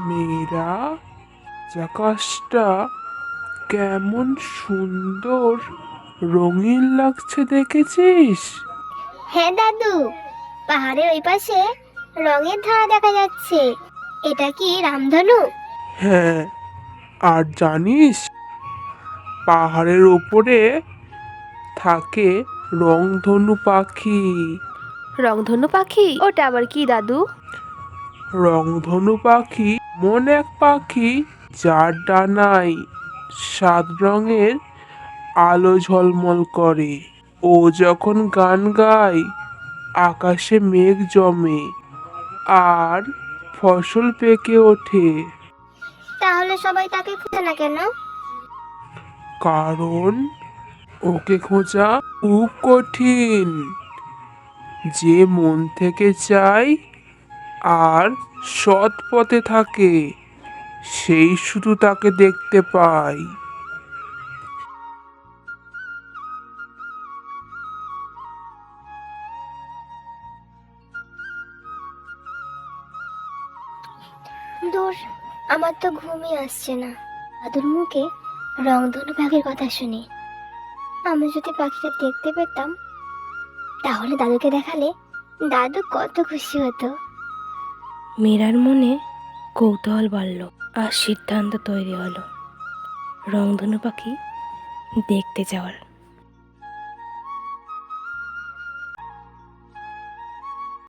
মেয়েরা, আকাশটা কেমন সুন্দর রঙিন লাগছে, দেখেছিস? হ্যাঁ দাদু, পাহাড়ের ওই পাশে রঙের ধারা দেখা যাচ্ছে। এটা কি রামধনু? হ্যাঁ, আর জানিস, পাহাড়ের ওপরে থাকে রংধনু পাখি। রংধনু পাখি? ওটা আবার কি দাদু? রংধনু পাখি এমন এক পাখি যার ডানায় 7 রঙের আলো ঝলমল করে। ও যখন গান গায়, আকাশে মেঘ জমে আর ফসল পেকে ওঠে। তাহলে সবাই তাকে খুঁজে না কেন? কারণ ওকে খোঁজা খুব কঠিন। যে মন থেকে চায় আর সৎ পথে থাকে, সেই শুধু তাকে দেখতে পায়। দূর, আমার তো ঘুমই আসছে না। দাদুর মুখে রংধনু পাখির কথা শুনি। আমি যদি পাখিটা দেখতে পেতাম, তাহলে দাদুকে দেখালে দাদু কত খুশি হতো। মীরার মনে কৌতূহল বাড়ল আর সিদ্ধান্ত তৈরি হলো রংধনু পাখি দেখতে যাওয়ার।